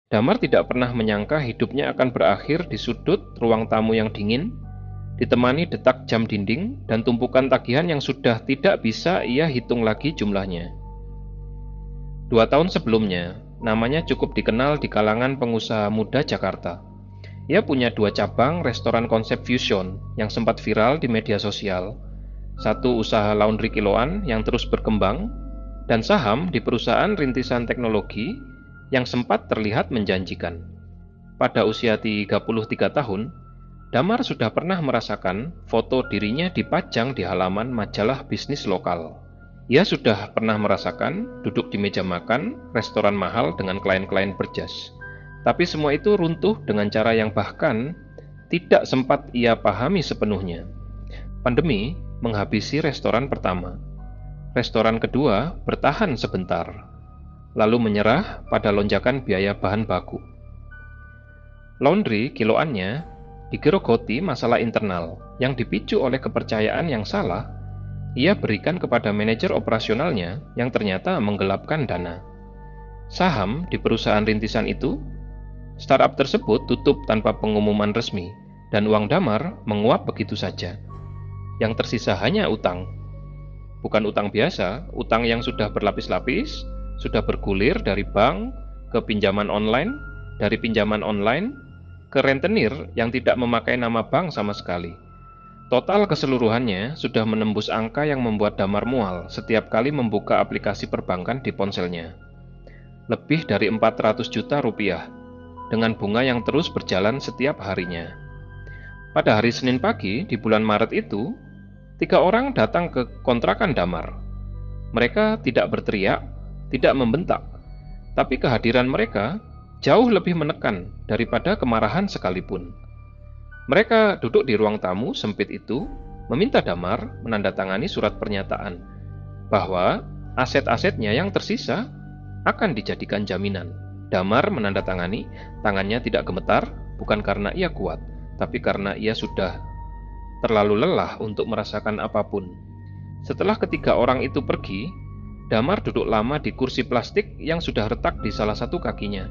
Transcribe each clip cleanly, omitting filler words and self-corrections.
Damar tidak pernah menyangka hidupnya akan berakhir di sudut ruang tamu yang dingin, ditemani detak jam dinding dan tumpukan tagihan yang sudah tidak bisa ia hitung lagi jumlahnya. 2 tahun sebelumnya, namanya cukup dikenal di kalangan pengusaha muda Jakarta. Ia punya 2 cabang restoran konsep fusion yang sempat viral di media sosial, satu usaha laundry kiloan yang terus berkembang, dan saham di perusahaan rintisan teknologi yang sempat terlihat menjanjikan. Pada usia 33 tahun, Damar sudah pernah merasakan foto dirinya dipajang di halaman majalah bisnis lokal. Ia sudah pernah merasakan duduk di meja makan restoran mahal dengan klien-klien berjas. Tapi semua itu runtuh dengan cara yang bahkan tidak sempat ia pahami sepenuhnya. Pandemi menghabisi restoran pertama. Restoran kedua bertahan sebentar, lalu menyerah pada lonjakan biaya bahan baku. Laundry kiloannya digerogoti masalah internal yang dipicu oleh kepercayaan yang salah ia berikan kepada manajer operasionalnya yang ternyata menggelapkan dana. Saham di perusahaan rintisan itu, startup tersebut tutup tanpa pengumuman resmi dan uang Damar menguap begitu saja. Yang tersisa hanya utang. Bukan utang biasa, utang yang sudah berlapis-lapis, sudah bergulir dari bank ke pinjaman online, dari pinjaman online ke rentenir yang tidak memakai nama bank sama sekali. Total keseluruhannya sudah menembus angka yang membuat Damar mual setiap kali membuka aplikasi perbankan di ponselnya. Lebih dari 400 juta rupiah, dengan bunga yang terus berjalan setiap harinya. Pada hari Senin pagi di bulan Maret itu, 3 orang datang ke kontrakan Damar. Mereka tidak berteriak, tidak membentak, tapi kehadiran mereka jauh lebih menekan daripada kemarahan sekalipun. Mereka duduk di ruang tamu sempit itu, meminta Damar menandatangani surat pernyataan bahwa aset-asetnya yang tersisa akan dijadikan jaminan. Damar menandatangani, tangannya tidak gemetar, bukan karena ia kuat, tapi karena ia sudah terlalu lelah untuk merasakan apapun. Setelah ketiga orang itu pergi, Damar duduk lama di kursi plastik yang sudah retak di salah satu kakinya.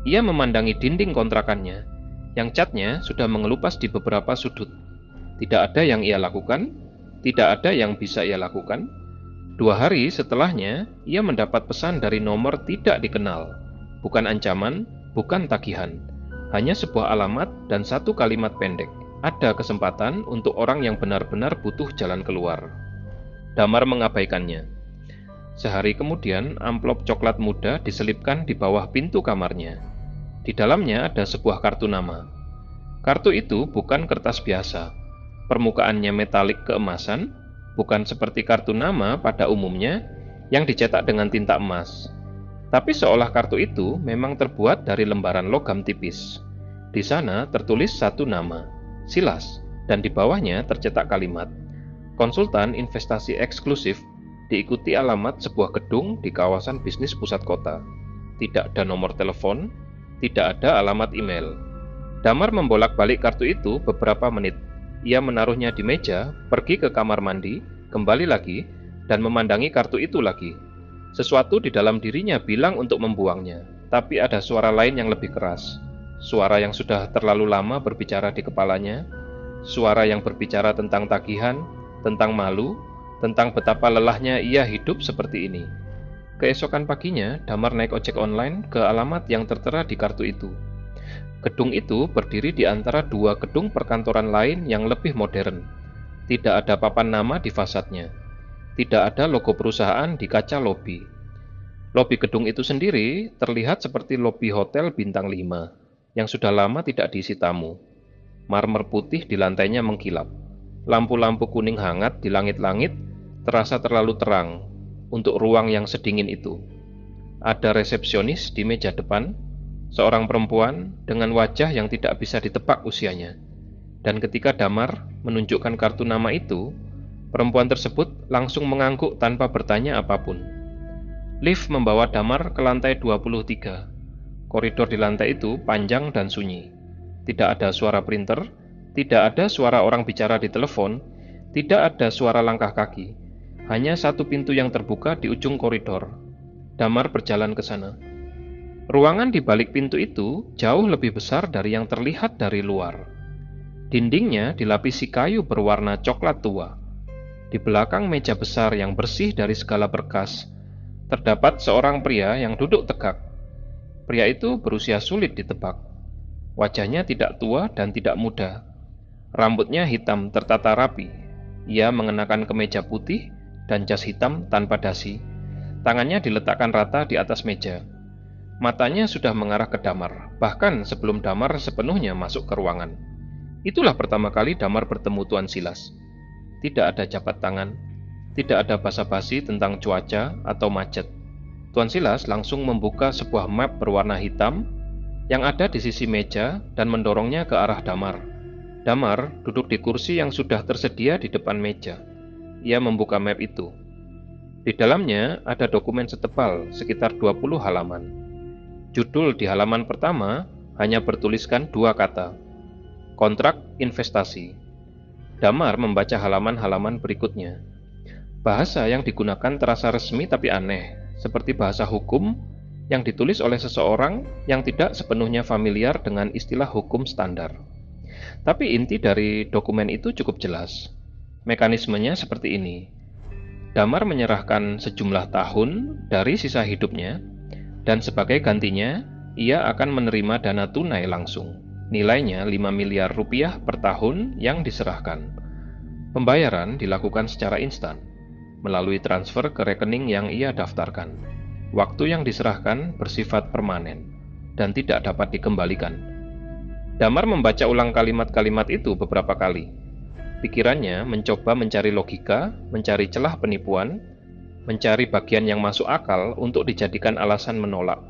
Ia memandangi dinding kontrakannya, yang catnya sudah mengelupas di beberapa sudut. Tidak ada yang ia lakukan, tidak ada yang bisa ia lakukan. 2 hari setelahnya, ia mendapat pesan dari nomor tidak dikenal. Bukan ancaman, bukan tagihan. Hanya sebuah alamat dan satu kalimat pendek. Ada kesempatan untuk orang yang benar-benar butuh jalan keluar. Damar mengabaikannya. Sehari kemudian, amplop coklat muda diselipkan di bawah pintu kamarnya. Di dalamnya ada sebuah kartu nama. Kartu itu bukan kertas biasa. Permukaannya metalik keemasan, bukan seperti kartu nama pada umumnya yang dicetak dengan tinta emas. Tapi seolah kartu itu memang terbuat dari lembaran logam tipis. Di sana tertulis satu nama, Silas, dan di bawahnya tercetak kalimat, konsultan investasi eksklusif, diikuti alamat sebuah gedung di kawasan bisnis pusat kota. Tidak ada nomor telepon, tidak ada alamat email. Damar membolak-balik kartu itu beberapa menit. Ia menaruhnya di meja, pergi ke kamar mandi, kembali lagi, dan memandangi kartu itu lagi. Sesuatu di dalam dirinya bilang untuk membuangnya, tapi ada suara lain yang lebih keras. Suara yang sudah terlalu lama berbicara di kepalanya, suara yang berbicara tentang tagihan, tentang malu, tentang betapa lelahnya ia hidup seperti ini. Keesokan paginya, Damar naik ojek online ke alamat yang tertera di kartu itu. Gedung itu berdiri di antara 2 gedung perkantoran lain yang lebih modern. Tidak ada papan nama di fasadnya. Tidak ada logo perusahaan di kaca lobi. Lobi gedung itu sendiri terlihat seperti lobi hotel bintang 5, yang sudah lama tidak diisi tamu. Marmer putih di lantainya mengkilap. Lampu-lampu kuning hangat di langit-langit terasa terlalu terang untuk ruang yang sedingin itu. Ada resepsionis di meja depan, seorang perempuan dengan wajah yang tidak bisa ditebak usianya. Dan ketika Damar menunjukkan kartu nama itu, perempuan tersebut langsung mengangguk tanpa bertanya apapun. Lift membawa Damar ke lantai 23. Koridor di lantai itu panjang dan sunyi. Tidak ada suara printer, tidak ada suara orang bicara di telepon, tidak ada suara langkah kaki. Hanya satu pintu yang terbuka di ujung koridor. Damar berjalan ke sana. Ruangan di balik pintu itu jauh lebih besar dari yang terlihat dari luar. Dindingnya dilapisi kayu berwarna coklat tua. Di belakang meja besar yang bersih dari segala berkas, terdapat seorang pria yang duduk tegak. Pria itu berusia sulit ditebak. Wajahnya tidak tua dan tidak muda. Rambutnya hitam tertata rapi. Ia mengenakan kemeja putih dan jas hitam tanpa dasi. Tangannya diletakkan rata di atas meja. Matanya sudah mengarah ke Damar, bahkan sebelum Damar sepenuhnya masuk ke ruangan. Itulah pertama kali Damar bertemu Tuan Silas. Tidak ada jabat tangan, tidak ada basa-basi tentang cuaca atau macet. Tuan Silas langsung membuka sebuah map berwarna hitam yang ada di sisi meja dan mendorongnya ke arah Damar. Damar duduk di kursi yang sudah tersedia di depan meja. Ia membuka map itu. Di dalamnya ada dokumen setebal sekitar 20 halaman. Judul di halaman pertama hanya bertuliskan 2 kata, kontrak investasi. Damar membaca halaman-halaman berikutnya. Bahasa yang digunakan terasa resmi tapi aneh, seperti bahasa hukum yang ditulis oleh seseorang yang tidak sepenuhnya familiar dengan istilah hukum standar. Tapi inti dari dokumen itu cukup jelas. Mekanismenya seperti ini. Damar menyerahkan sejumlah tahun dari sisa hidupnya, dan sebagai gantinya, ia akan menerima dana tunai langsung. Nilainya 5 miliar rupiah per tahun yang diserahkan. Pembayaran dilakukan secara instan, melalui transfer ke rekening yang ia daftarkan. Waktu yang diserahkan bersifat permanen, dan tidak dapat dikembalikan. Damar membaca ulang kalimat-kalimat itu beberapa kali. Pikirannya mencoba mencari logika, mencari celah penipuan, mencari bagian yang masuk akal untuk dijadikan alasan menolak.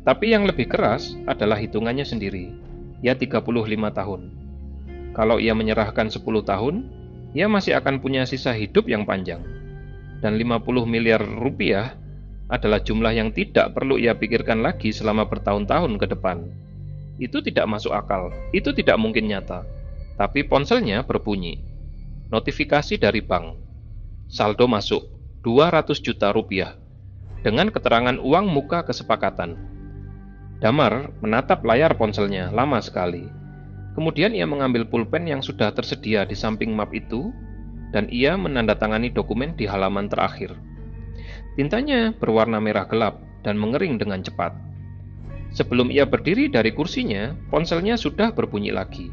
Tapi yang lebih keras adalah hitungannya sendiri. Ia 35 tahun. Kalau ia menyerahkan 10 tahun, ia masih akan punya sisa hidup yang panjang. Dan 50 miliar rupiah adalah jumlah yang tidak perlu ia pikirkan lagi selama bertahun-tahun ke depan. Itu tidak masuk akal, itu tidak mungkin nyata. Tapi ponselnya berbunyi. Notifikasi dari bank. Saldo masuk 200 juta rupiah dengan keterangan uang muka kesepakatan. Damar menatap layar ponselnya lama sekali. Kemudian ia mengambil pulpen yang sudah tersedia di samping map itu dan ia menandatangani dokumen di halaman terakhir. Tintanya berwarna merah gelap dan mengering dengan cepat. Sebelum ia berdiri dari kursinya, ponselnya sudah berbunyi lagi.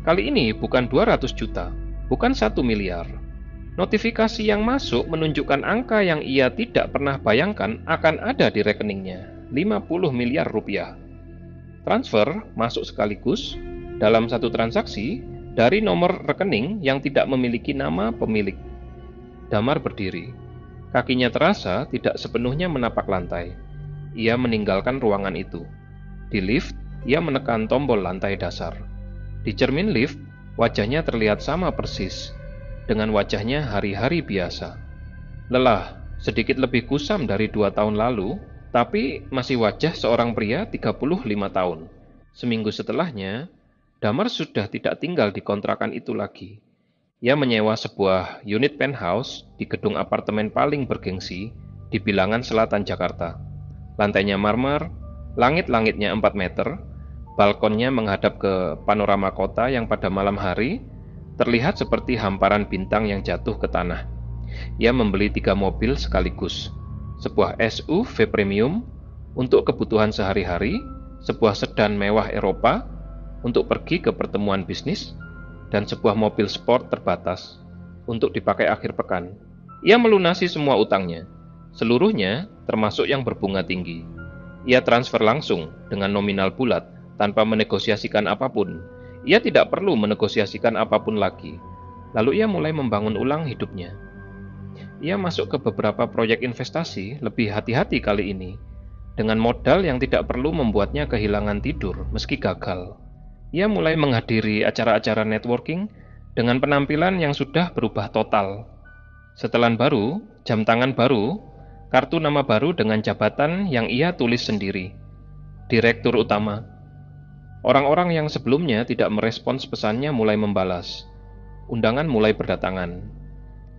Kali ini bukan 200 juta, bukan 1 miliar. Notifikasi yang masuk menunjukkan angka yang ia tidak pernah bayangkan akan ada di rekeningnya, 50 miliar rupiah. Transfer masuk sekaligus dalam satu transaksi dari nomor rekening yang tidak memiliki nama pemilik. Damar berdiri. Kakinya terasa tidak sepenuhnya menapak lantai. Ia meninggalkan ruangan itu. Di lift, ia menekan tombol lantai dasar. Di cermin lift, wajahnya terlihat sama persis dengan wajahnya hari-hari biasa. Lelah, sedikit lebih kusam dari 2 tahun lalu, tapi masih wajah seorang pria 35 tahun. Seminggu setelahnya, Damar sudah tidak tinggal di kontrakan itu lagi. Ia menyewa sebuah unit penthouse di gedung apartemen paling bergengsi di bilangan selatan Jakarta. Lantainya marmer, langit-langitnya 4 meter, balkonnya menghadap ke panorama kota yang pada malam hari terlihat seperti hamparan bintang yang jatuh ke tanah. Ia membeli 3 mobil sekaligus, sebuah SUV premium untuk kebutuhan sehari-hari, sebuah sedan mewah Eropa untuk pergi ke pertemuan bisnis, dan sebuah mobil sport terbatas untuk dipakai akhir pekan. Ia melunasi semua utangnya, seluruhnya termasuk yang berbunga tinggi. Ia transfer langsung dengan nominal bulat tanpa menegosiasikan apapun. Ia tidak perlu menegosiasikan apapun lagi. Lalu ia mulai membangun ulang hidupnya. Ia masuk ke beberapa proyek investasi lebih hati-hati kali ini, dengan modal yang tidak perlu membuatnya kehilangan tidur meski gagal. Ia mulai menghadiri acara-acara networking dengan penampilan yang sudah berubah total. Setelan baru, jam tangan baru, kartu nama baru dengan jabatan yang ia tulis sendiri. Direktur utama. Orang-orang yang sebelumnya tidak merespons pesannya mulai membalas. Undangan mulai berdatangan.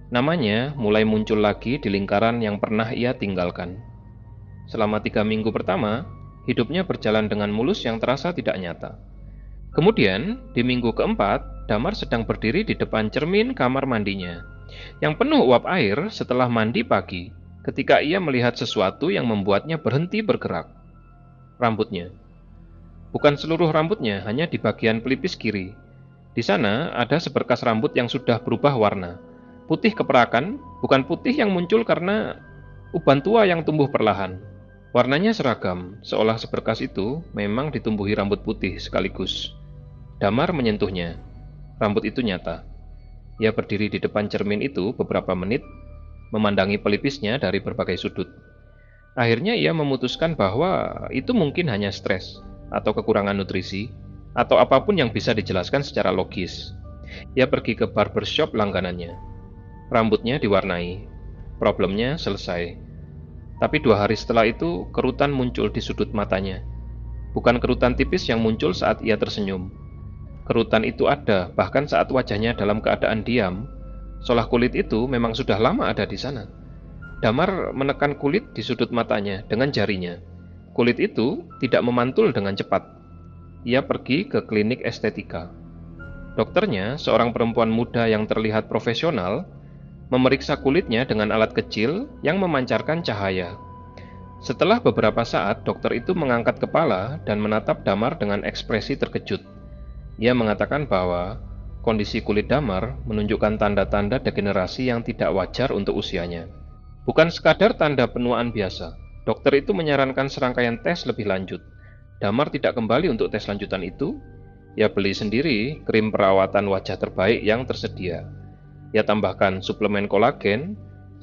Namanya mulai muncul lagi di lingkaran yang pernah ia tinggalkan. Selama 3 minggu pertama, Hidupnya berjalan dengan mulus yang terasa tidak nyata. Kemudian, di minggu keempat, Damar sedang berdiri di depan cermin kamar mandinya, yang penuh uap air setelah mandi pagi, ketika ia melihat sesuatu yang membuatnya berhenti bergerak. Rambutnya. Bukan seluruh rambutnya, hanya di bagian pelipis kiri. Di sana ada seberkas rambut yang sudah berubah warna. Putih keperakan, bukan putih yang muncul karena uban tua yang tumbuh perlahan. Warnanya seragam, seolah seberkas itu memang ditumbuhi rambut putih sekaligus. Damar menyentuhnya. Rambut itu nyata. Ia berdiri di depan cermin itu beberapa menit, memandangi pelipisnya dari berbagai sudut. Akhirnya ia memutuskan bahwa itu mungkin hanya stres, atau kekurangan nutrisi, atau apapun yang bisa dijelaskan secara logis. Ia pergi ke barbershop langganannya. Rambutnya diwarnai. Problemnya selesai. Tapi 2 hari setelah itu, kerutan muncul di sudut matanya. Bukan kerutan tipis yang muncul saat ia tersenyum. Kerutan itu ada bahkan saat wajahnya dalam keadaan diam, seolah kulit itu memang sudah lama ada di sana. Damar menekan kulit di sudut matanya dengan jarinya. Kulit itu tidak memantul dengan cepat. Ia pergi ke klinik estetika. Dokternya, seorang perempuan muda yang terlihat profesional, memeriksa kulitnya dengan alat kecil yang memancarkan cahaya. Setelah beberapa saat, dokter itu mengangkat kepala dan menatap Damar dengan ekspresi terkejut. Ia mengatakan bahwa kondisi kulit Damar menunjukkan tanda-tanda degenerasi yang tidak wajar untuk usianya. Bukan sekadar tanda penuaan biasa, dokter itu menyarankan serangkaian tes lebih lanjut. Damar tidak kembali untuk tes lanjutan itu. Ia beli sendiri krim perawatan wajah terbaik yang tersedia. Ia tambahkan suplemen kolagen,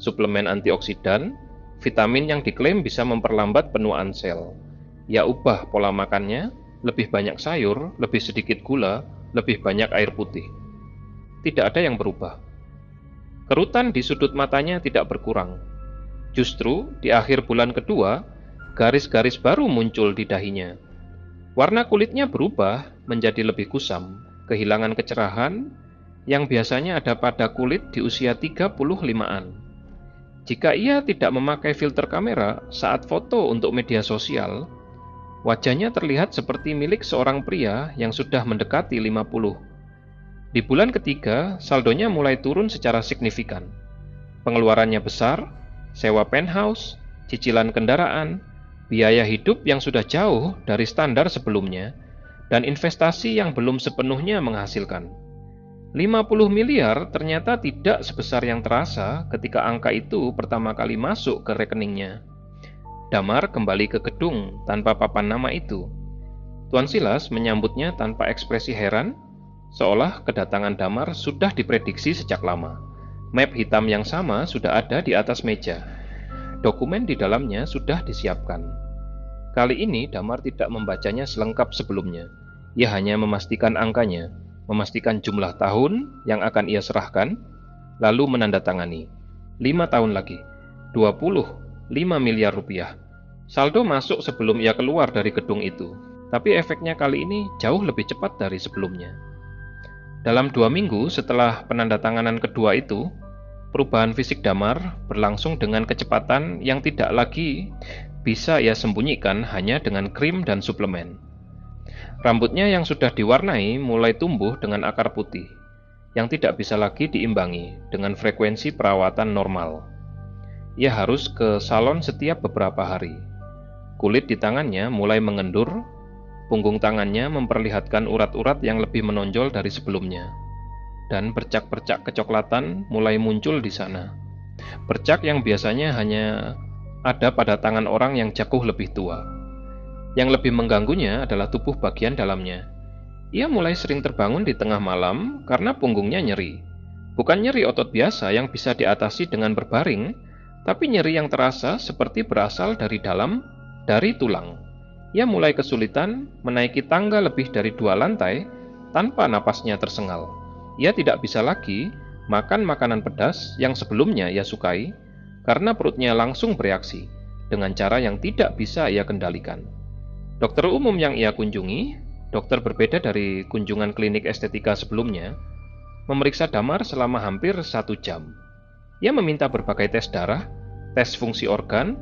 suplemen antioksidan, vitamin yang diklaim bisa memperlambat penuaan sel. Ia ubah pola makannya, lebih banyak sayur, lebih sedikit gula, lebih banyak air putih. Tidak ada yang berubah. Kerutan di sudut matanya tidak berkurang. Justru di akhir bulan kedua, garis-garis baru muncul di dahinya. Warna kulitnya berubah menjadi lebih kusam, kehilangan kecerahan yang biasanya ada pada kulit di usia 35-an. Jika ia tidak memakai filter kamera saat foto untuk media sosial, wajahnya terlihat seperti milik seorang pria yang sudah mendekati 50. Di bulan ketiga, saldonya mulai turun secara signifikan. Pengeluarannya besar, sewa penthouse, cicilan kendaraan, biaya hidup yang sudah jauh dari standar sebelumnya, dan investasi yang belum sepenuhnya menghasilkan. 50 miliar ternyata tidak sebesar yang terasa ketika angka itu pertama kali masuk ke rekeningnya. Damar kembali ke gedung tanpa papan nama itu. Tuan Silas menyambutnya tanpa ekspresi heran, seolah kedatangan Damar sudah diprediksi sejak lama. Map hitam yang sama sudah ada di atas meja. Dokumen di dalamnya sudah disiapkan. Kali ini Damar tidak membacanya selengkap sebelumnya. Ia hanya memastikan angkanya, memastikan jumlah tahun yang akan ia serahkan, lalu menandatangani. 5 tahun lagi, 5 miliar rupiah. Saldo masuk sebelum ia keluar dari gedung itu, tapi efeknya kali ini jauh lebih cepat dari sebelumnya. Dalam 2 minggu setelah penandatanganan kedua itu, perubahan fisik Damar berlangsung dengan kecepatan yang tidak lagi bisa ia sembunyikan hanya dengan krim dan suplemen. Rambutnya yang sudah diwarnai mulai tumbuh dengan akar putih, yang tidak bisa lagi diimbangi dengan frekuensi perawatan normal. Ia harus ke salon setiap beberapa hari. Kulit di tangannya mulai mengendur, punggung tangannya memperlihatkan urat-urat yang lebih menonjol dari sebelumnya, dan bercak-bercak kecoklatan mulai muncul di sana. Bercak yang biasanya hanya ada pada tangan orang yang jauh lebih tua. Yang lebih mengganggunya adalah tubuh bagian dalamnya. Ia mulai sering terbangun di tengah malam karena punggungnya nyeri. Bukan nyeri otot biasa yang bisa diatasi dengan berbaring, tapi nyeri yang terasa seperti berasal dari dalam, dari tulang. Ia mulai kesulitan menaiki tangga lebih dari 2 lantai tanpa napasnya tersengal. Ia tidak bisa lagi makan makanan pedas yang sebelumnya ia sukai, karena perutnya langsung bereaksi dengan cara yang tidak bisa ia kendalikan. Dokter umum yang ia kunjungi, dokter berbeda dari kunjungan klinik estetika sebelumnya, memeriksa Damar selama hampir 1 jam. Ia meminta berbagai tes darah, tes fungsi organ,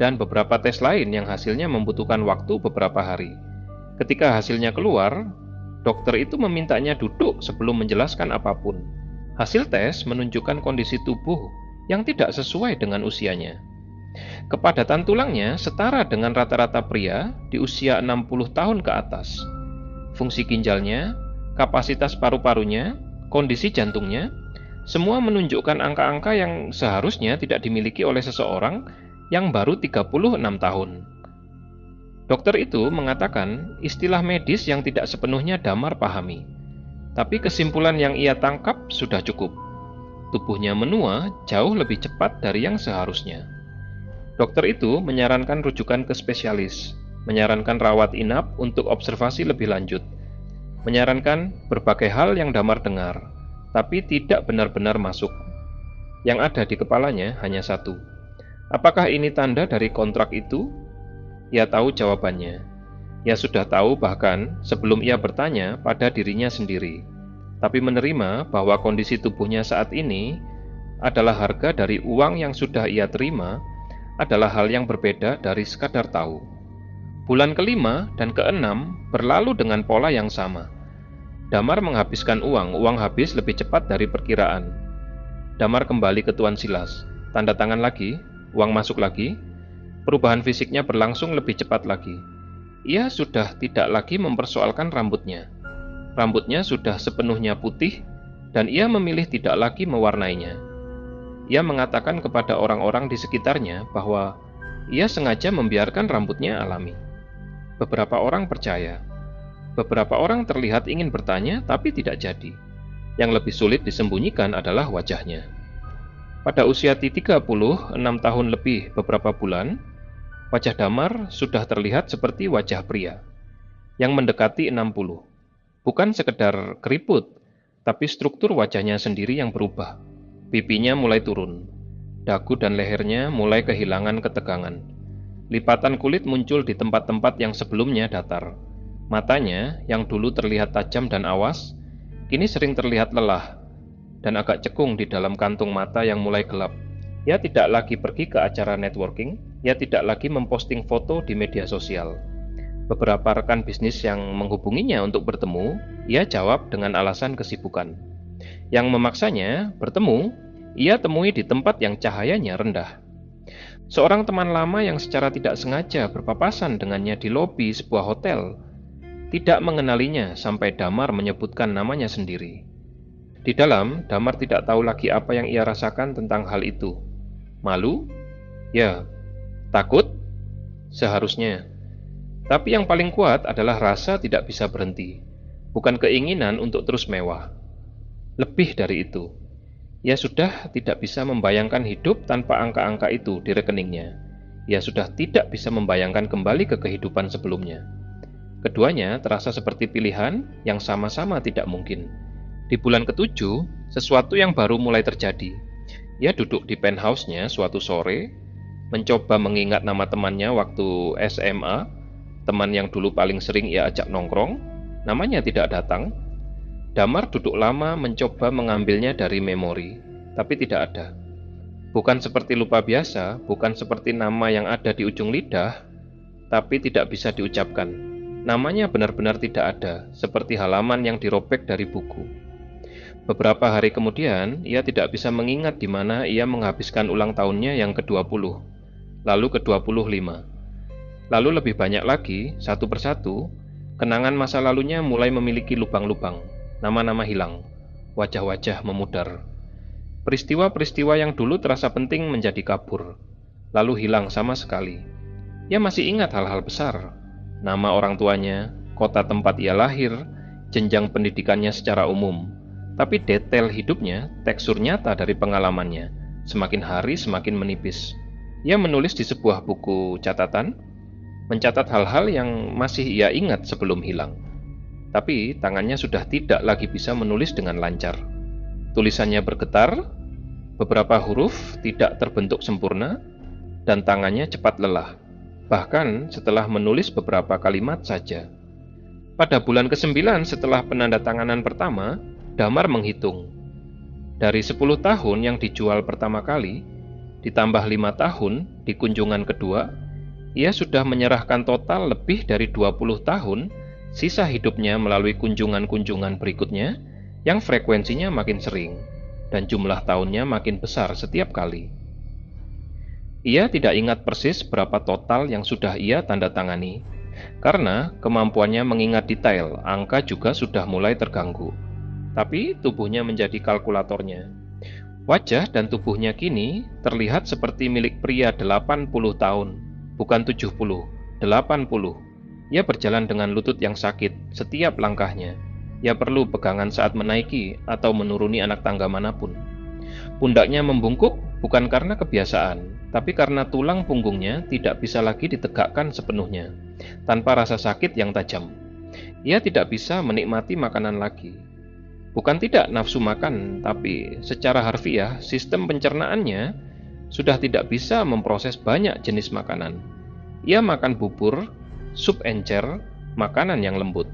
dan beberapa tes lain yang hasilnya membutuhkan waktu beberapa hari. Ketika hasilnya keluar, dokter itu memintanya duduk sebelum menjelaskan apapun. Hasil tes menunjukkan kondisi tubuh yang tidak sesuai dengan usianya. Kepadatan tulangnya setara dengan rata-rata pria di usia 60 tahun ke atas. Fungsi ginjalnya, kapasitas paru-parunya, kondisi jantungnya, semua menunjukkan angka-angka yang seharusnya tidak dimiliki oleh seseorang yang baru 36 tahun. Dokter itu mengatakan istilah medis yang tidak sepenuhnya Damar pahami. Tapi kesimpulan yang ia tangkap sudah cukup. Tubuhnya menua jauh lebih cepat dari yang seharusnya. Dokter itu menyarankan rujukan ke spesialis, menyarankan rawat inap untuk observasi lebih lanjut, menyarankan berbagai hal yang Damar dengar, tapi tidak benar-benar masuk. Yang ada di kepalanya hanya satu. Apakah ini tanda dari kontrak itu? Ia tahu jawabannya. Ia sudah tahu bahkan sebelum ia bertanya pada dirinya sendiri, tapi menerima bahwa kondisi tubuhnya saat ini adalah harga dari uang yang sudah ia terima adalah hal yang berbeda dari sekadar tahu. Bulan kelima dan keenam berlalu dengan pola yang sama. Damar menghabiskan uang habis lebih cepat dari perkiraan. Damar kembali ke Tuan Silas, tanda tangan lagi, uang masuk lagi, perubahan fisiknya berlangsung lebih cepat lagi. Ia sudah tidak lagi mempersoalkan rambutnya. Rambutnya sudah sepenuhnya putih, dan ia memilih tidak lagi mewarnainya. Ia mengatakan kepada orang-orang di sekitarnya bahwa ia sengaja membiarkan rambutnya alami. Beberapa orang percaya. Beberapa orang terlihat ingin bertanya, tapi tidak jadi. Yang lebih sulit disembunyikan adalah wajahnya. Pada usia 36 tahun lebih beberapa bulan, wajah Damar sudah terlihat seperti wajah pria yang mendekati 60. Bukan sekedar keriput, tapi struktur wajahnya sendiri yang berubah. Pipinya mulai turun, dagu dan lehernya mulai kehilangan ketegangan. Lipatan kulit muncul di tempat-tempat yang sebelumnya datar. Matanya, yang dulu terlihat tajam dan awas, kini sering terlihat lelah dan agak cekung di dalam kantung mata yang mulai gelap. Ia tidak lagi pergi ke acara networking, ia tidak lagi memposting foto di media sosial. Beberapa rekan bisnis yang menghubunginya untuk bertemu, ia jawab dengan alasan kesibukan. Yang memaksanya bertemu, ia temui di tempat yang cahayanya rendah. Seorang teman lama yang secara tidak sengaja berpapasan dengannya di lobi sebuah hotel, tidak mengenalinya sampai Damar menyebutkan namanya sendiri. Di dalam, Damar tidak tahu lagi apa yang ia rasakan tentang hal itu. Malu? Ya. Takut? Seharusnya. Tapi yang paling kuat adalah rasa tidak bisa berhenti, bukan keinginan untuk terus mewah. Lebih dari itu, ia sudah tidak bisa membayangkan hidup tanpa angka-angka itu di rekeningnya. Ia sudah tidak bisa membayangkan kembali ke kehidupan sebelumnya. Keduanya terasa seperti pilihan yang sama-sama tidak mungkin. Di bulan ke-7, sesuatu yang baru mulai terjadi. Ia duduk di penthouse-nya suatu sore, mencoba mengingat nama temannya waktu SMA, teman yang dulu paling sering ia ajak nongkrong, namanya tidak datang. Damar duduk lama mencoba mengambilnya dari memori, tapi tidak ada. Bukan seperti lupa biasa, bukan seperti nama yang ada di ujung lidah, tapi tidak bisa diucapkan. Namanya benar-benar tidak ada, seperti halaman yang dirobek dari buku. Beberapa hari kemudian, ia tidak bisa mengingat di mana ia menghabiskan ulang tahunnya yang ke-20, lalu ke-25. Lalu lebih banyak lagi, satu persatu, kenangan masa lalunya mulai memiliki lubang-lubang, nama-nama hilang, wajah-wajah memudar. Peristiwa-peristiwa yang dulu terasa penting menjadi kabur, lalu hilang sama sekali. Ia masih ingat hal-hal besar, nama orang tuanya, kota tempat ia lahir, jenjang pendidikannya secara umum. Tapi detail hidupnya, tekstur nyata dari pengalamannya, semakin hari semakin menipis. Ia menulis di sebuah buku catatan, mencatat hal-hal yang masih ia ingat sebelum hilang. Tapi tangannya sudah tidak lagi bisa menulis dengan lancar. Tulisannya bergetar, beberapa huruf tidak terbentuk sempurna, dan tangannya cepat lelah. Bahkan setelah menulis beberapa kalimat saja. Pada bulan ke-9 setelah penandatanganan pertama, Damar menghitung. Dari 10 tahun yang dijual pertama kali, ditambah 5 tahun di kunjungan kedua, ia sudah menyerahkan total lebih dari 20 tahun sisa hidupnya melalui kunjungan-kunjungan berikutnya yang frekuensinya makin sering dan jumlah tahunnya makin besar setiap kali. Ia tidak ingat persis berapa total yang sudah ia tanda tangani, karena kemampuannya mengingat detail angka juga sudah mulai terganggu. Tapi tubuhnya menjadi kalkulatornya. Wajah dan tubuhnya kini terlihat seperti milik pria 80 tahun, bukan 70, 80. Ia berjalan dengan lutut yang sakit setiap langkahnya. Ia perlu pegangan saat menaiki atau menuruni anak tangga manapun. Pundaknya membungkuk bukan karena kebiasaan, tapi karena tulang punggungnya tidak bisa lagi ditegakkan sepenuhnya, tanpa rasa sakit yang tajam. Ia tidak bisa menikmati makanan lagi. Bukan tidak nafsu makan, tapi secara harfiah sistem pencernaannya sudah tidak bisa memproses banyak jenis makanan. Ia makan bubur, sup encer, makanan yang lembut.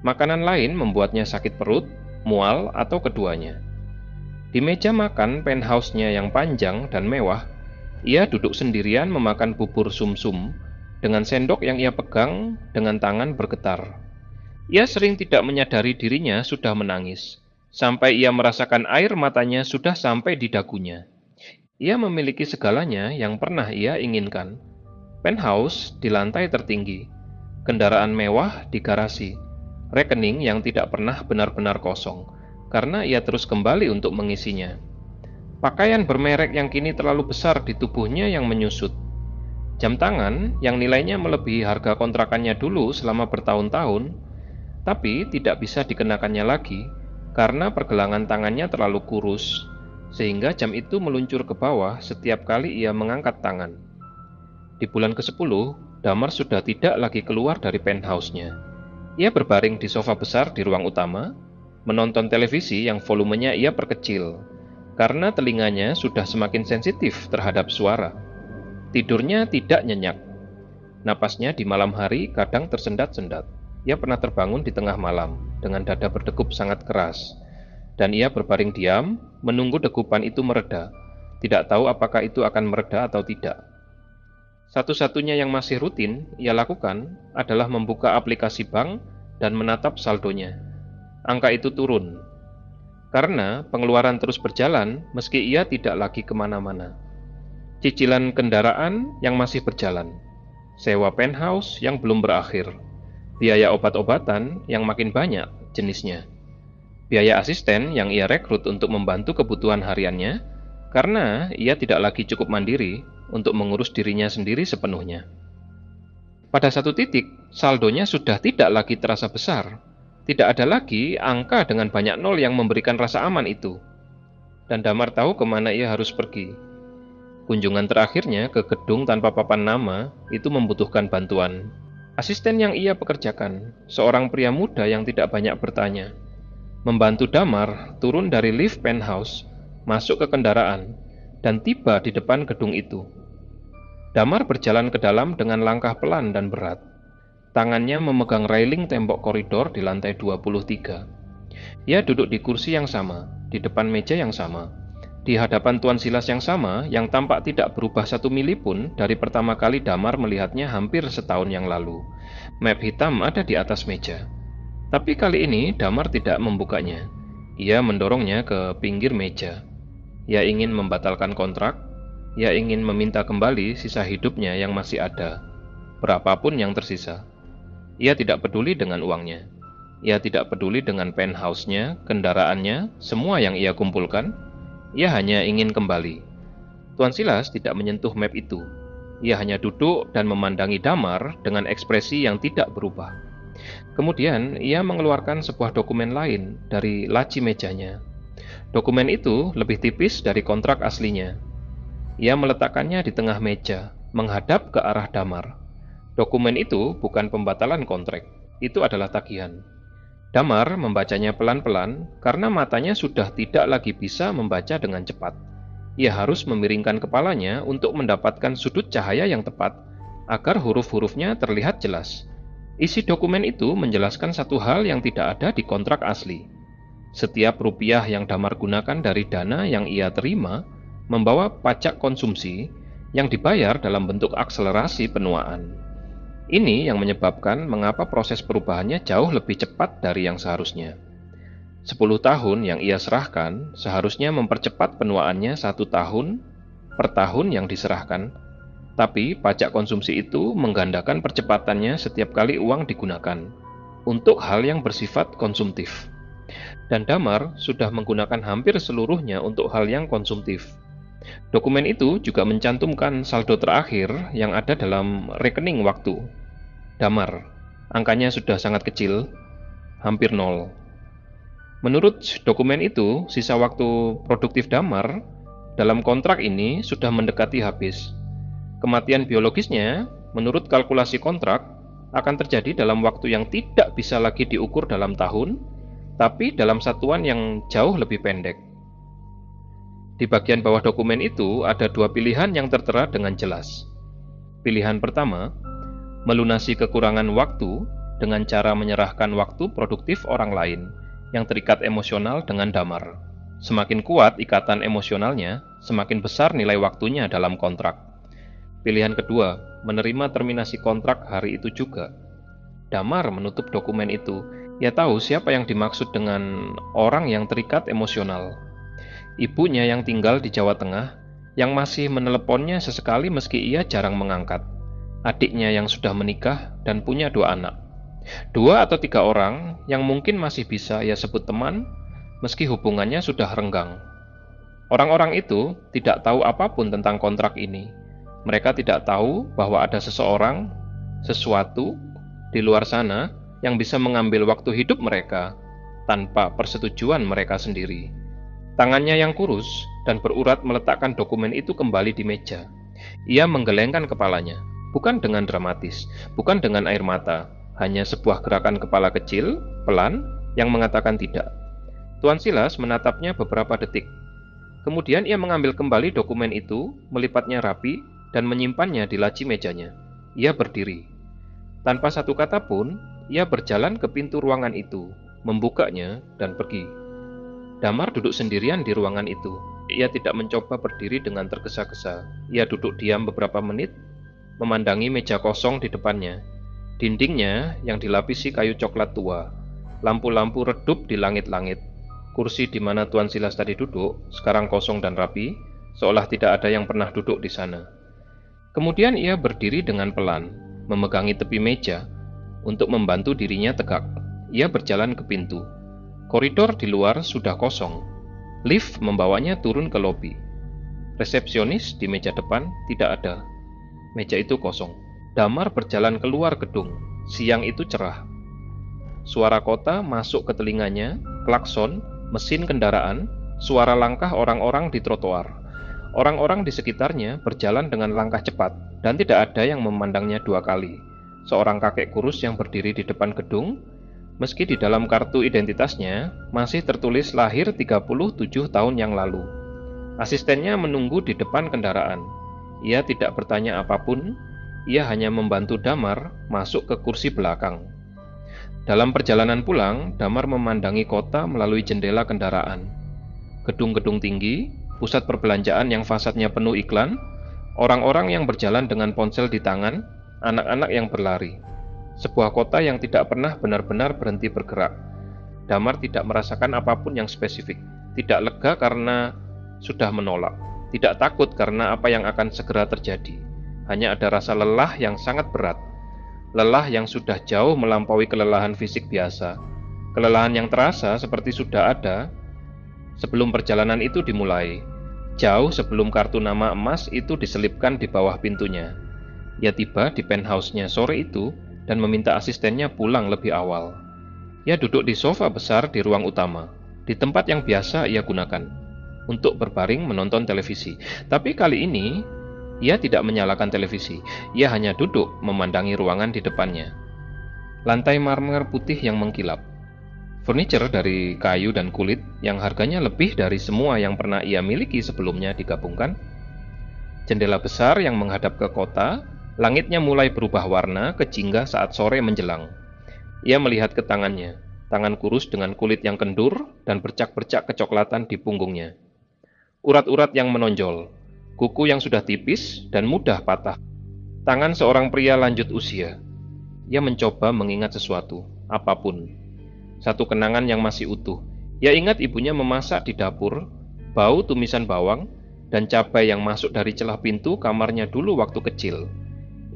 Makanan lain membuatnya sakit perut, mual, atau keduanya. Di meja makan penthouse-nya yang panjang dan mewah, ia duduk sendirian memakan bubur sumsum dengan sendok yang ia pegang dengan tangan bergetar. Ia sering tidak menyadari dirinya sudah menangis, sampai ia merasakan air matanya sudah sampai di dagunya. Ia memiliki segalanya yang pernah ia inginkan. Penthouse di lantai tertinggi, kendaraan mewah di garasi, rekening yang tidak pernah benar-benar kosong, karena ia terus kembali untuk mengisinya. Pakaian bermerek yang kini terlalu besar di tubuhnya yang menyusut. Jam tangan yang nilainya melebihi harga kontrakannya dulu selama bertahun-tahun, tapi tidak bisa dikenakannya lagi karena pergelangan tangannya terlalu kurus, sehingga jam itu meluncur ke bawah setiap kali ia mengangkat tangan. Di bulan ke-10, Damar sudah tidak lagi keluar dari penthouse-nya. Ia berbaring di sofa besar di ruang utama, menonton televisi yang volumenya ia perkecil, karena telinganya sudah semakin sensitif terhadap suara. Tidurnya tidak nyenyak. Napasnya di malam hari kadang tersendat-sendat. Ia pernah terbangun di tengah malam, dengan dada berdegup sangat keras. Dan ia berbaring diam, menunggu degupan itu mereda. Tidak tahu apakah itu akan mereda atau tidak. Satu-satunya yang masih rutin ia lakukan adalah membuka aplikasi bank dan menatap saldonya. Angka itu turun, karena pengeluaran terus berjalan meski ia tidak lagi kemana-mana. Cicilan kendaraan yang masih berjalan, sewa penthouse yang belum berakhir, biaya obat-obatan yang makin banyak jenisnya, biaya asisten yang ia rekrut untuk membantu kebutuhan hariannya, karena ia tidak lagi cukup mandiri untuk mengurus dirinya sendiri sepenuhnya. Pada satu titik, saldonya sudah tidak lagi terasa besar. Tidak ada lagi angka dengan banyak nol yang memberikan rasa aman itu. Dan Damar tahu kemana ia harus pergi. Kunjungan terakhirnya ke gedung tanpa papan nama itu membutuhkan bantuan. Asisten yang ia pekerjakan, seorang pria muda yang tidak banyak bertanya, membantu Damar turun dari lift penthouse, masuk ke kendaraan, dan tiba di depan gedung itu. Damar berjalan ke dalam dengan langkah pelan dan berat. Tangannya memegang railing tembok koridor di lantai 23. Ia duduk di kursi yang sama, di depan meja yang sama, di hadapan Tuan Silas yang sama, yang tampak tidak berubah 1 mili pun dari pertama kali Damar melihatnya hampir setahun yang lalu. Map hitam ada di atas meja. Tapi kali ini Damar tidak membukanya. Ia mendorongnya ke pinggir meja. Ia ingin membatalkan kontrak. Ia ingin meminta kembali sisa hidupnya yang masih ada, berapapun yang tersisa. Ia tidak peduli dengan uangnya. Ia tidak peduli dengan penthouse-nya, kendaraannya, semua yang ia kumpulkan. Ia hanya ingin kembali. Tuan Silas tidak menyentuh map itu. Ia hanya duduk dan memandangi Damar dengan ekspresi yang tidak berubah. Kemudian ia mengeluarkan sebuah dokumen lain dari laci mejanya. Dokumen itu lebih tipis dari kontrak aslinya. Ia meletakkannya di tengah meja, menghadap ke arah Damar. Dokumen itu bukan pembatalan kontrak, itu adalah tagihan. Damar membacanya pelan-pelan karena matanya sudah tidak lagi bisa membaca dengan cepat. Ia harus memiringkan kepalanya untuk mendapatkan sudut cahaya yang tepat agar huruf-hurufnya terlihat jelas. Isi dokumen itu menjelaskan satu hal yang tidak ada di kontrak asli. Setiap rupiah yang Damar gunakan dari dana yang ia terima membawa pajak konsumsi yang dibayar dalam bentuk akselerasi penuaan. Ini yang menyebabkan mengapa proses perubahannya jauh lebih cepat dari yang seharusnya. 10 tahun yang ia serahkan seharusnya mempercepat penuaannya 1 tahun per tahun yang diserahkan, tapi pajak konsumsi itu menggandakan percepatannya setiap kali uang digunakan untuk hal yang bersifat konsumtif. Dan Damar sudah menggunakan hampir seluruhnya untuk hal yang konsumtif. Dokumen itu juga mencantumkan saldo terakhir yang ada dalam rekening waktu Damar. Angkanya sudah sangat kecil, hampir 0. Menurut dokumen itu, sisa waktu produktif Damar dalam kontrak ini sudah mendekati habis. Kematian biologisnya, menurut kalkulasi kontrak, akan terjadi dalam waktu yang tidak bisa lagi diukur dalam tahun, tapi dalam satuan yang jauh lebih pendek. Di bagian bawah dokumen itu ada 2 pilihan yang tertera dengan jelas. Pilihan pertama, melunasi kekurangan waktu dengan cara menyerahkan waktu produktif orang lain yang terikat emosional dengan Damar. Semakin kuat ikatan emosionalnya, semakin besar nilai waktunya dalam kontrak. Pilihan kedua, menerima terminasi kontrak hari itu juga. Damar menutup dokumen itu. Ia tahu siapa yang dimaksud dengan orang yang terikat emosional. Ibunya yang tinggal di Jawa Tengah, yang masih meneleponnya sesekali meski ia jarang mengangkat. Adiknya yang sudah menikah dan punya 2 anak. 2 atau 3 orang yang mungkin masih bisa ia sebut teman, meski hubungannya sudah renggang. Orang-orang itu tidak tahu apapun tentang kontrak ini. Mereka tidak tahu bahwa ada seseorang, sesuatu di luar sana yang bisa mengambil waktu hidup mereka tanpa persetujuan mereka sendiri. Tangannya yang kurus dan berurat meletakkan dokumen itu kembali di meja. Ia menggelengkan kepalanya, bukan dengan dramatis, bukan dengan air mata, hanya sebuah gerakan kepala kecil, pelan, yang mengatakan tidak. Tuan Silas menatapnya beberapa detik. Kemudian ia mengambil kembali dokumen itu, melipatnya rapi, dan menyimpannya di laci mejanya. Ia berdiri. Tanpa satu kata pun, ia berjalan ke pintu ruangan itu, membukanya, dan pergi. Damar duduk sendirian di ruangan itu. Ia tidak mencoba berdiri dengan tergesa-gesa. Ia duduk diam beberapa menit, memandangi meja kosong di depannya. Dindingnya yang dilapisi kayu coklat tua. Lampu-lampu redup di langit-langit. Kursi di mana Tuan Silas tadi duduk, sekarang kosong dan rapi, seolah tidak ada yang pernah duduk di sana. Kemudian ia berdiri dengan pelan, memegangi tepi meja, untuk membantu dirinya tegak. Ia berjalan ke pintu. Koridor di luar sudah kosong. Lift membawanya turun ke lobi. Resepsionis di meja depan tidak ada. Meja itu kosong. Damar berjalan keluar gedung. Siang itu cerah. Suara kota masuk ke telinganya, klakson, mesin kendaraan, suara langkah orang-orang di trotoar. Orang-orang di sekitarnya berjalan dengan langkah cepat, dan tidak ada yang memandangnya 2 kali. Seorang kakek kurus yang berdiri di depan gedung, meski di dalam kartu identitasnya masih tertulis lahir 37 tahun yang lalu. Asistennya menunggu di depan kendaraan. Ia tidak bertanya apapun, ia hanya membantu Damar masuk ke kursi belakang. Dalam perjalanan pulang, Damar memandangi kota melalui jendela kendaraan. Gedung-gedung tinggi, pusat perbelanjaan yang fasadnya penuh iklan, orang-orang yang berjalan dengan ponsel di tangan, anak-anak yang berlari. Sebuah kota yang tidak pernah benar-benar berhenti bergerak. Damar tidak merasakan apapun yang spesifik, tidak lega karena sudah menolak, tidak takut karena apa yang akan segera terjadi. Hanya ada rasa lelah yang sangat berat, lelah yang sudah jauh melampaui kelelahan fisik biasa, kelelahan yang terasa seperti sudah ada sebelum perjalanan itu dimulai, jauh sebelum kartu nama emas itu diselipkan di bawah pintunya. Ia tiba di penthouse-nya sore itu dan meminta asistennya pulang lebih awal. Ia duduk di sofa besar di ruang utama, di tempat yang biasa ia gunakan untuk berbaring menonton televisi. Tapi kali ini, ia tidak menyalakan televisi. Ia hanya duduk memandangi ruangan di depannya. Lantai marmer putih yang mengkilap. Furniture dari kayu dan kulit yang harganya lebih dari semua yang pernah ia miliki sebelumnya digabungkan. Jendela besar yang menghadap ke kota. Langitnya mulai berubah warna ke jingga saat sore menjelang. Ia melihat ke tangannya, tangan kurus dengan kulit yang kendur dan bercak-bercak kecoklatan di punggungnya. Urat-urat yang menonjol, kuku yang sudah tipis dan mudah patah. Tangan seorang pria lanjut usia. Ia mencoba mengingat sesuatu, apapun. Satu kenangan yang masih utuh. Ia ingat ibunya memasak di dapur, bau tumisan bawang, dan cabai yang masuk dari celah pintu kamarnya dulu waktu kecil.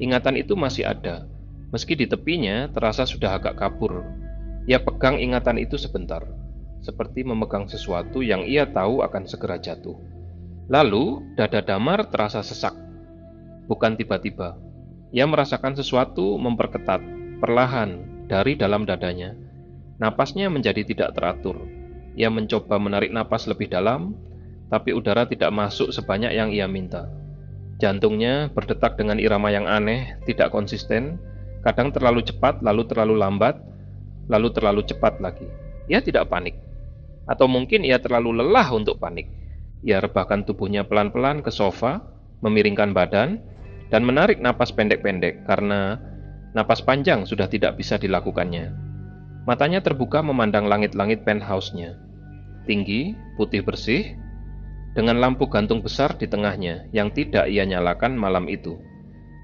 Ingatan itu masih ada, meski di tepinya terasa sudah agak kabur. Ia pegang ingatan itu sebentar, seperti memegang sesuatu yang ia tahu akan segera jatuh. Lalu, dada Damar terasa sesak. Bukan tiba-tiba. Ia merasakan sesuatu memperketat, perlahan, dari dalam dadanya. Napasnya menjadi tidak teratur. Ia mencoba menarik napas lebih dalam, tapi udara tidak masuk sebanyak yang ia minta. Jantungnya berdetak dengan irama yang aneh, tidak konsisten, kadang terlalu cepat, lalu terlalu lambat, lalu terlalu cepat lagi. Ia tidak panik. Atau mungkin ia terlalu lelah untuk panik. Ia rebahkan tubuhnya pelan-pelan ke sofa, memiringkan badan, dan menarik napas pendek-pendek karena napas panjang sudah tidak bisa dilakukannya. Matanya terbuka memandang langit-langit penthouse-nya. Tinggi, putih bersih, dengan lampu gantung besar di tengahnya yang tidak ia nyalakan malam itu.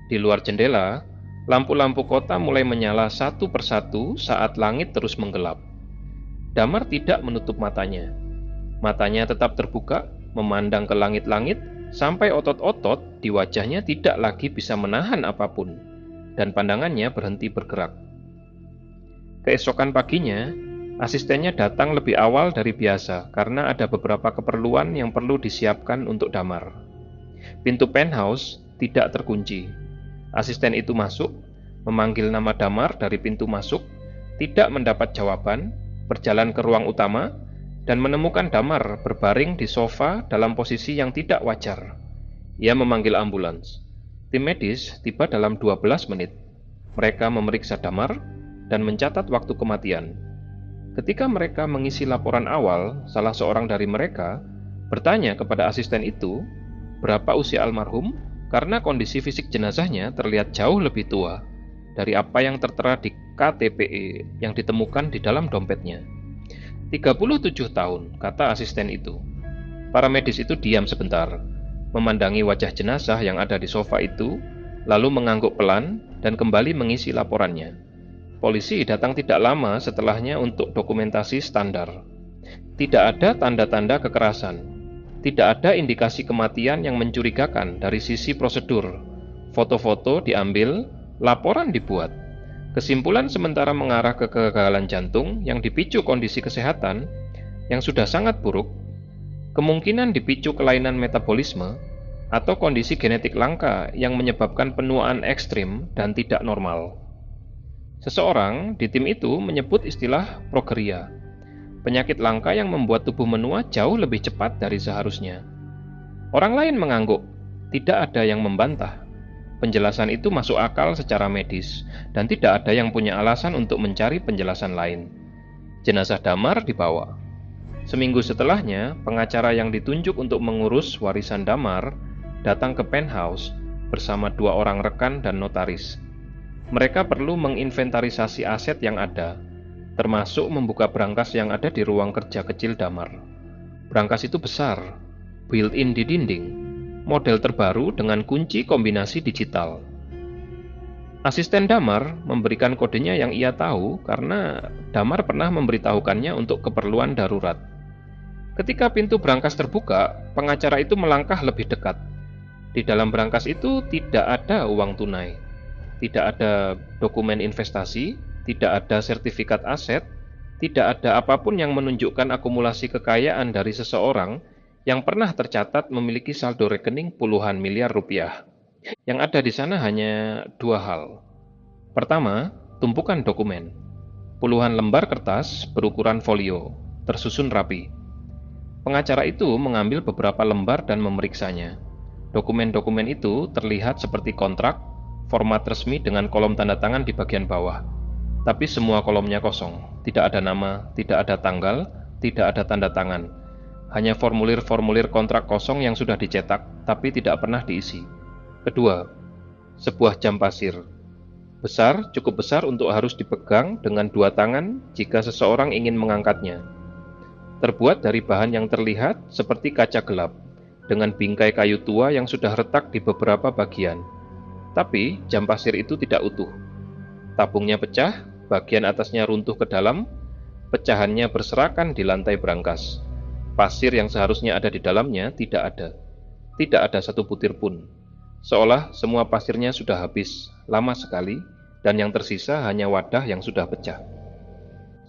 Di luar jendela, lampu-lampu kota mulai menyala satu persatu saat langit terus menggelap. Damar tidak menutup matanya. Matanya tetap terbuka, memandang ke langit-langit, sampai otot-otot di wajahnya tidak lagi bisa menahan apapun, dan pandangannya berhenti bergerak. Keesokan paginya, asistennya datang lebih awal dari biasa karena ada beberapa keperluan yang perlu disiapkan untuk Damar. Pintu penthouse tidak terkunci. Asisten itu masuk, memanggil nama Damar dari pintu masuk, tidak mendapat jawaban, berjalan ke ruang utama, dan menemukan Damar berbaring di sofa dalam posisi yang tidak wajar. Ia memanggil ambulans. Tim medis tiba dalam 12 menit. Mereka memeriksa Damar dan mencatat waktu kematian. Ketika mereka mengisi laporan awal, salah seorang dari mereka bertanya kepada asisten itu berapa usia almarhum karena kondisi fisik jenazahnya terlihat jauh lebih tua dari apa yang tertera di KTPE yang ditemukan di dalam dompetnya. 37 tahun, kata asisten itu. Para medis itu diam sebentar, memandangi wajah jenazah yang ada di sofa itu, lalu mengangguk pelan dan kembali mengisi laporannya. Polisi datang tidak lama setelahnya untuk dokumentasi standar. Tidak ada tanda-tanda kekerasan. Tidak ada indikasi kematian yang mencurigakan dari sisi prosedur. Foto-foto diambil, laporan dibuat. Kesimpulan sementara mengarah ke kegagalan jantung yang dipicu kondisi kesehatan yang sudah sangat buruk, kemungkinan dipicu kelainan metabolisme, atau kondisi genetik langka yang menyebabkan penuaan ekstrim dan tidak normal. Seseorang di tim itu menyebut istilah progeria, penyakit langka yang membuat tubuh menua jauh lebih cepat dari seharusnya. Orang lain mengangguk, tidak ada yang membantah. Penjelasan itu masuk akal secara medis, dan tidak ada yang punya alasan untuk mencari penjelasan lain. Jenazah Damar dibawa. Seminggu setelahnya, pengacara yang ditunjuk untuk mengurus warisan Damar datang ke penthouse bersama 2 orang rekan dan notaris. Mereka perlu menginventarisasi aset yang ada, termasuk membuka brankas yang ada di ruang kerja kecil Damar. Brankas itu besar, built-in di dinding, model terbaru dengan kunci kombinasi digital. Asisten Damar memberikan kodenya yang ia tahu karena Damar pernah memberitahukannya untuk keperluan darurat. Ketika pintu brankas terbuka, pengacara itu melangkah lebih dekat. Di dalam brankas itu tidak ada uang tunai, tidak ada dokumen investasi, tidak ada sertifikat aset, tidak ada apapun yang menunjukkan akumulasi kekayaan dari seseorang yang pernah tercatat memiliki saldo rekening puluhan miliar rupiah. Yang ada di sana hanya 2 hal. Pertama, tumpukan dokumen. Puluhan lembar kertas berukuran folio, tersusun rapi. Pengacara itu mengambil beberapa lembar dan memeriksanya. Dokumen-dokumen itu terlihat seperti kontrak, format resmi dengan kolom tanda tangan di bagian bawah. Tapi semua kolomnya kosong, tidak ada nama, tidak ada tanggal, tidak ada tanda tangan. Hanya formulir-formulir kontrak kosong yang sudah dicetak, tapi tidak pernah diisi. Kedua, sebuah jam pasir. Besar, cukup besar untuk harus dipegang dengan 2 tangan jika seseorang ingin mengangkatnya. Terbuat dari bahan yang terlihat seperti kaca gelap, dengan bingkai kayu tua yang sudah retak di beberapa bagian. Tapi jam pasir itu tidak utuh. Tabungnya pecah, bagian atasnya runtuh ke dalam, pecahannya berserakan di lantai brankas. Pasir yang seharusnya ada di dalamnya tidak ada. Tidak ada satu butir pun. Seolah semua pasirnya sudah habis, lama sekali, dan yang tersisa hanya wadah yang sudah pecah.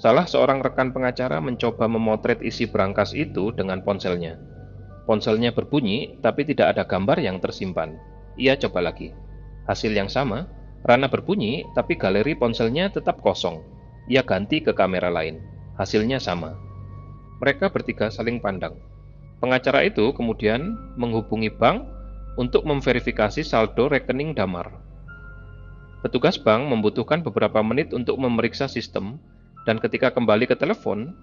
Salah seorang rekan pengacara mencoba memotret isi brankas itu dengan ponselnya. Ponselnya berbunyi, tapi tidak ada gambar yang tersimpan. Ia coba lagi. Hasil yang sama, rana berbunyi, tapi galeri ponselnya tetap kosong. Ia ganti ke kamera lain. Hasilnya sama. Mereka bertiga saling pandang. Pengacara itu kemudian menghubungi bank untuk memverifikasi saldo rekening Damar. Petugas bank membutuhkan beberapa menit untuk memeriksa sistem, dan ketika kembali ke telepon,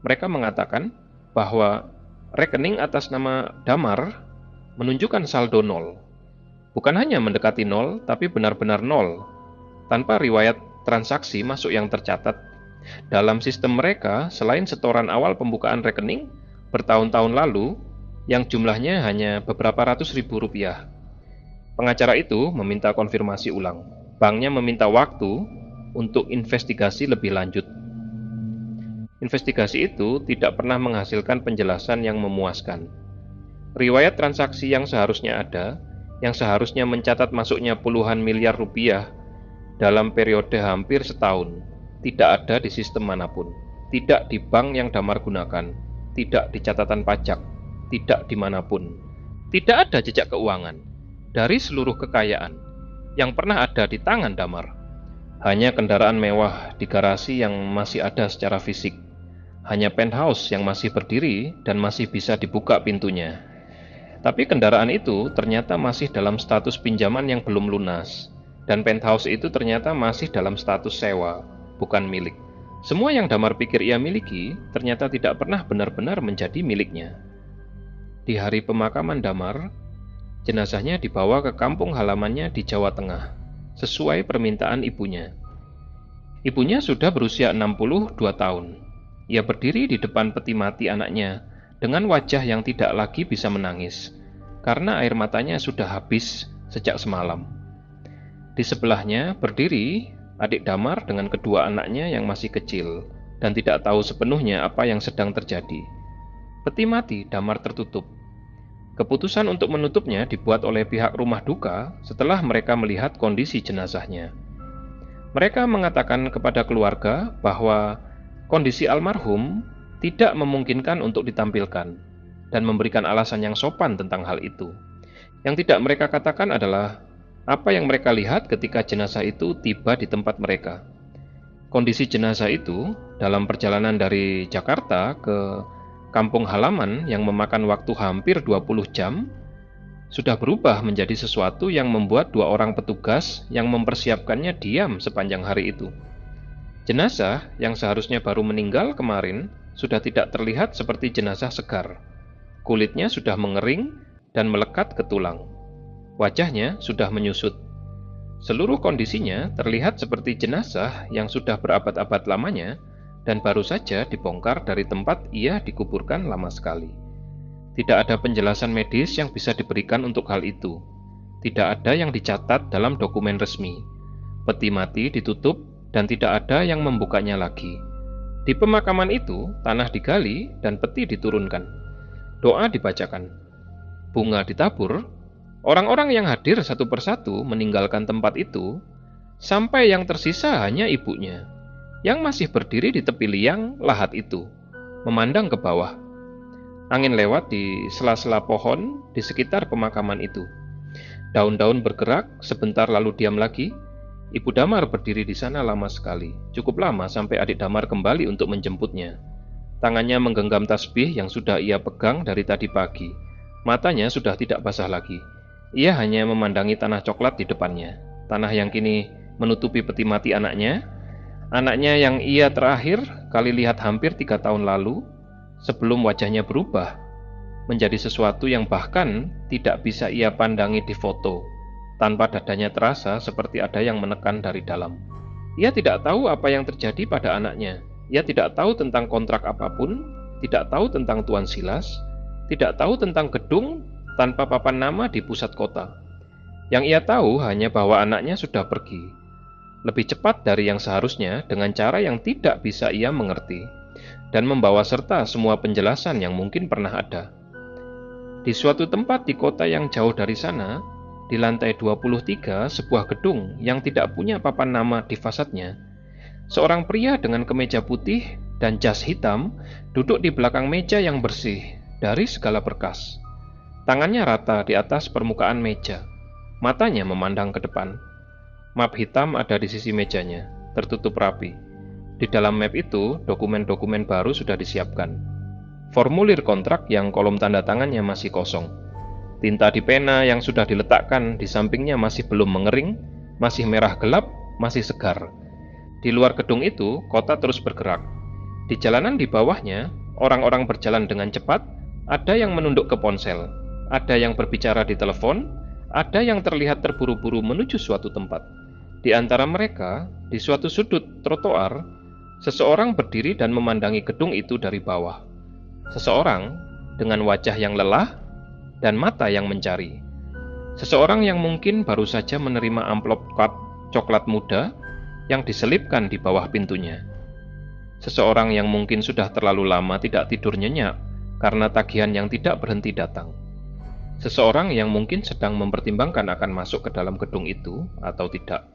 mereka mengatakan bahwa rekening atas nama Damar menunjukkan saldo 0. Bukan hanya mendekati 0, tapi benar-benar 0, tanpa riwayat transaksi masuk yang tercatat. Dalam sistem mereka, selain setoran awal pembukaan rekening bertahun-tahun lalu, yang jumlahnya hanya beberapa ratus ribu rupiah. Pengacara itu meminta konfirmasi ulang. Banknya meminta waktu untuk investigasi lebih lanjut. Investigasi itu tidak pernah menghasilkan penjelasan yang memuaskan. Riwayat transaksi yang seharusnya ada, yang seharusnya mencatat masuknya puluhan miliar rupiah dalam periode hampir setahun, tidak ada di sistem manapun, tidak di bank yang Damar gunakan, tidak di catatan pajak, tidak dimanapun. Tidak ada jejak keuangan dari seluruh kekayaan yang pernah ada di tangan Damar. Hanya kendaraan mewah di garasi yang masih ada secara fisik. Hanya penthouse yang masih berdiri dan masih bisa dibuka pintunya. Tapi kendaraan itu ternyata masih dalam status pinjaman yang belum lunas. Dan penthouse itu ternyata masih dalam status sewa, bukan milik. Semua yang Damar pikir ia miliki ternyata tidak pernah benar-benar menjadi miliknya. Di hari pemakaman Damar, jenazahnya dibawa ke kampung halamannya di Jawa Tengah, sesuai permintaan ibunya. Ibunya sudah berusia 62 tahun. Ia berdiri di depan peti mati anaknya dengan wajah yang tidak lagi bisa menangis, karena air matanya sudah habis sejak semalam. Di sebelahnya berdiri adik Damar dengan kedua anaknya yang masih kecil dan tidak tahu sepenuhnya apa yang sedang terjadi. Peti mati Damar tertutup. Keputusan untuk menutupnya dibuat oleh pihak rumah duka setelah mereka melihat kondisi jenazahnya. Mereka mengatakan kepada keluarga bahwa kondisi almarhum tidak memungkinkan untuk ditampilkan dan memberikan alasan yang sopan tentang hal itu. Yang tidak mereka katakan adalah apa yang mereka lihat ketika jenazah itu tiba di tempat mereka. Kondisi jenazah itu dalam perjalanan dari Jakarta ke kampung halaman yang memakan waktu hampir 20 jam, sudah berubah menjadi sesuatu yang membuat dua orang petugas yang mempersiapkannya diam sepanjang hari itu. Jenazah yang seharusnya baru meninggal kemarin sudah tidak terlihat seperti jenazah segar. Kulitnya sudah mengering dan melekat ke tulang. Wajahnya sudah menyusut. Seluruh kondisinya terlihat seperti jenazah yang sudah berabad-abad lamanya dan baru saja dibongkar dari tempat ia dikuburkan lama sekali. Tidak ada penjelasan medis yang bisa diberikan untuk hal itu. Tidak ada yang dicatat dalam dokumen resmi. Peti mati ditutup dan tidak ada yang membukanya lagi. Di pemakaman itu, tanah digali dan peti diturunkan. Doa dibacakan. Bunga ditabur. Orang-orang yang hadir satu persatu meninggalkan tempat itu, sampai yang tersisa hanya ibunya, yang masih berdiri di tepi liang lahat itu, memandang ke bawah. Angin lewat di sela-sela pohon di sekitar pemakaman itu. Daun-daun bergerak, sebentar lalu diam lagi. Ibu Damar berdiri di sana lama sekali, cukup lama sampai adik Damar kembali untuk menjemputnya. Tangannya menggenggam tasbih yang sudah ia pegang dari tadi pagi. Matanya sudah tidak basah lagi. Ia hanya memandangi tanah coklat di depannya, tanah yang kini menutupi peti mati anaknya yang ia terakhir kali lihat hampir 3 tahun lalu, sebelum wajahnya berubah menjadi sesuatu yang bahkan tidak bisa ia pandangi di foto, tanpa dadanya terasa seperti ada yang menekan dari dalam. Ia tidak tahu apa yang terjadi pada anaknya. Ia tidak tahu tentang kontrak apapun, tidak tahu tentang Tuan Silas, tidak tahu tentang gedung tanpa papan nama di pusat kota. Yang ia tahu hanya bahwa anaknya sudah pergi, lebih cepat dari yang seharusnya dengan cara yang tidak bisa ia mengerti, dan membawa serta semua penjelasan yang mungkin pernah ada. Di suatu tempat di kota yang jauh dari sana, di lantai 23 sebuah gedung yang tidak punya papan nama di fasadnya, seorang pria dengan kemeja putih dan jas hitam duduk di belakang meja yang bersih dari segala berkas. Tangannya rata di atas permukaan meja, matanya memandang ke depan. Map hitam ada di sisi mejanya, tertutup rapi. Di dalam map itu, dokumen-dokumen baru sudah disiapkan. Formulir kontrak yang kolom tanda tangannya masih kosong. Tinta di pena yang sudah diletakkan di sampingnya masih belum mengering, masih merah gelap, masih segar. Di luar gedung itu, kota terus bergerak. Di jalanan di bawahnya, orang-orang berjalan dengan cepat, ada yang menunduk ke ponsel, ada yang berbicara di telepon, ada yang terlihat terburu-buru menuju suatu tempat. Di antara mereka, di suatu sudut trotoar, seseorang berdiri dan memandangi gedung itu dari bawah. Seseorang dengan wajah yang lelah dan mata yang mencari. Seseorang yang mungkin baru saja menerima amplop coklat muda yang diselipkan di bawah pintunya. Seseorang yang mungkin sudah terlalu lama tidak tidur nyenyak karena tagihan yang tidak berhenti datang. Seseorang yang mungkin sedang mempertimbangkan akan masuk ke dalam gedung itu atau tidak.